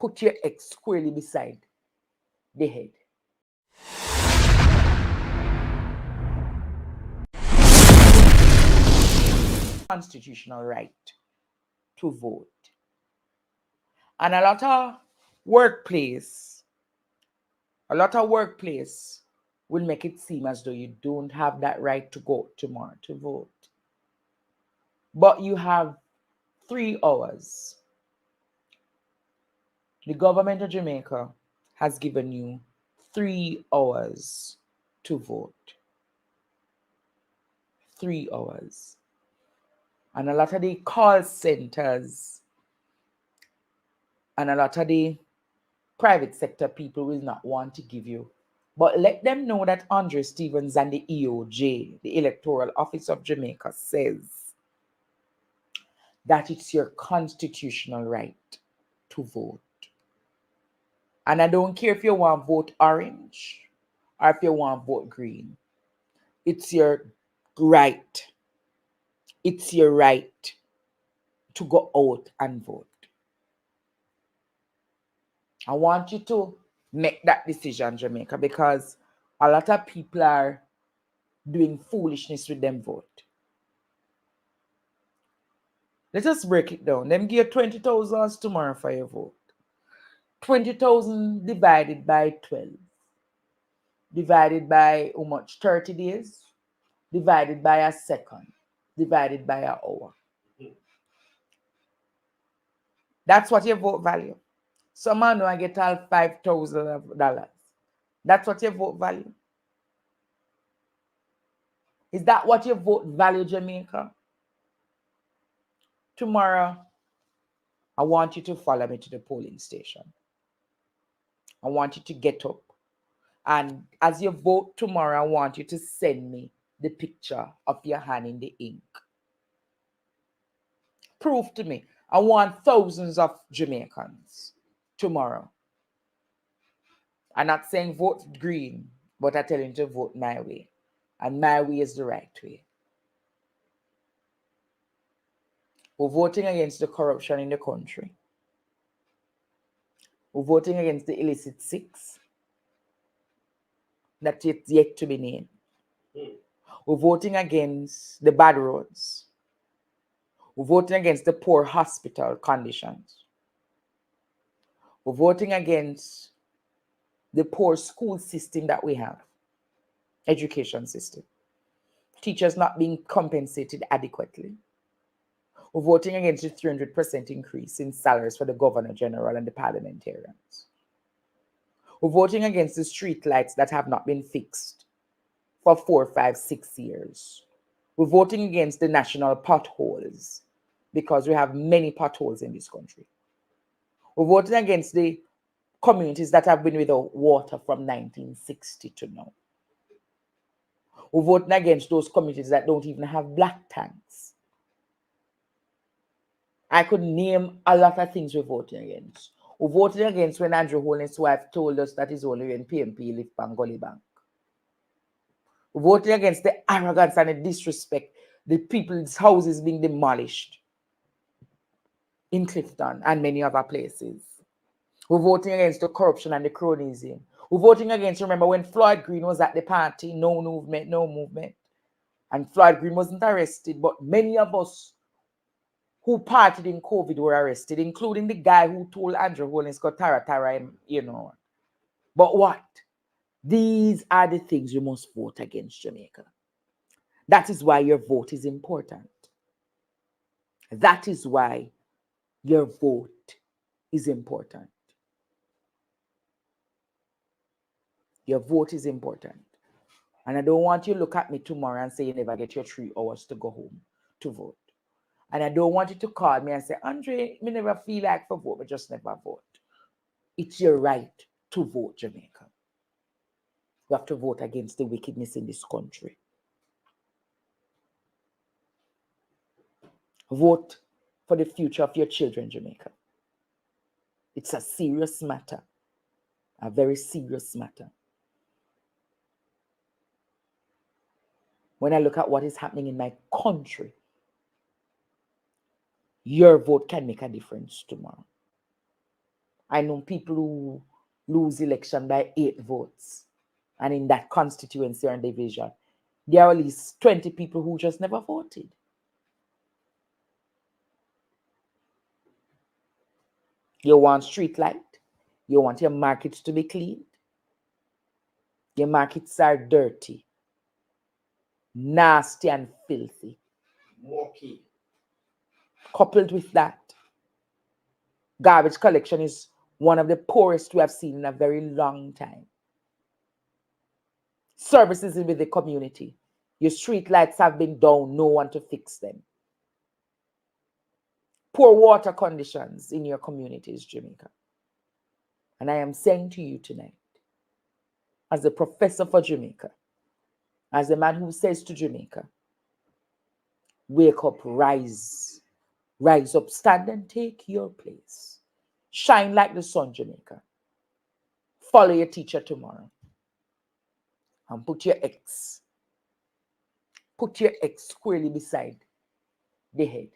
put your ex squarely beside the head. Constitutional right to vote. And a lot of workplace will make it seem as though you don't have that right to go tomorrow to vote. But you have 3 hours. The government of Jamaica has given you 3 hours to vote. 3 hours. And a lot of the call centers and a lot of the private sector people will not want to give you. But let them know that Andre Stevens and the EOJ, the Electoral Office of Jamaica, says that it's your constitutional right to vote. And I don't care if you want to vote orange or if you want to vote green. It's your right. It's your right to go out and vote. I want you to make that decision, Jamaica, because a lot of people are doing foolishness with them vote. Let us break it down. Them give you 20,000 tomorrow for your vote. 20,000 divided by 12. Divided by how much? 30 days. Divided by a second. Divided by an hour. That's what your vote value. Some man know I get all $5,000. That's what your vote value. Is that what your vote value, Jamaica? Tomorrow, I want you to follow me to the polling station. I want you to get up. And as you vote tomorrow, I want you to send me the picture of your hand in the ink. Prove to me. I want thousands of Jamaicans tomorrow. I'm not saying vote green, but I tell you to vote my way. And my way is the right way. We're voting against the corruption in the country. We're voting against the illicit six that is yet to be named. We're voting against the bad roads. We're voting against the poor hospital conditions. We're voting against the poor school system that we have, education system. Teachers not being compensated adequately. We're voting against the 300% increase in salaries for the Governor General and the parliamentarians. We're voting against the street lights that have not been fixed for 4, 5, 6 years. We're voting against the national potholes because we have many potholes in this country. We're voting against the communities that have been without water from 1960 to now. We're voting against those communities that don't even have black tanks. I could name a lot of things we're voting against. We're voting against when Andrew Holness' wife told us that it's only when PMP live Pangoli Bank. We're voting against the arrogance and the disrespect, the people's houses being demolished in Clifton and many other places. We're voting against the corruption and the cronyism. We're voting against, remember when Floyd Green was at the party, no movement. And Floyd Green wasn't arrested, but many of us who partied in COVID were arrested, including the guy who told Andrew Holness got tara, you know. But what? These are the things you must vote against, Jamaica. That is why your vote is important. That is why your vote is important. Your vote is important. And I don't want you to look at me tomorrow and say you never get your 3 hours to go home to vote. And I don't want you to call me and say, Andre, me never feel like for vote, but just never vote. It's your right to vote, Jamaica. You have to vote against the wickedness in this country. Vote for the future of your children, Jamaica. It's a serious matter. A very serious matter. When I look at what is happening in my country, your vote can make a difference tomorrow. I know people who lose election by 8 votes. And in that constituency or division, there are at least 20 people who just never voted. You want street light. You want your markets to be clean. Your markets are dirty, nasty and filthy. Murky. Coupled with that, garbage collection is one of the poorest we have seen in a very long time. Services with the community. Your street lights have been down, no one to fix them. Poor water conditions in your communities, Jamaica. And I am saying to you tonight, as a professor for Jamaica, as a man who says to Jamaica, wake up, rise. Rise up, stand and take your place. Shine like the sun, Jamaica. Follow your teacher tomorrow. And put your X squarely beside the head.